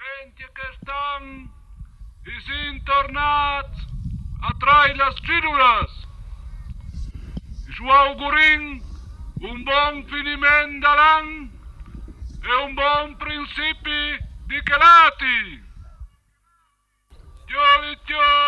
Enti quest'anno siamo tornati a trarre le stridule. Ci auguriamo un buon finimento dell'anno e un buon principio di Chelati. Ciao, ciao!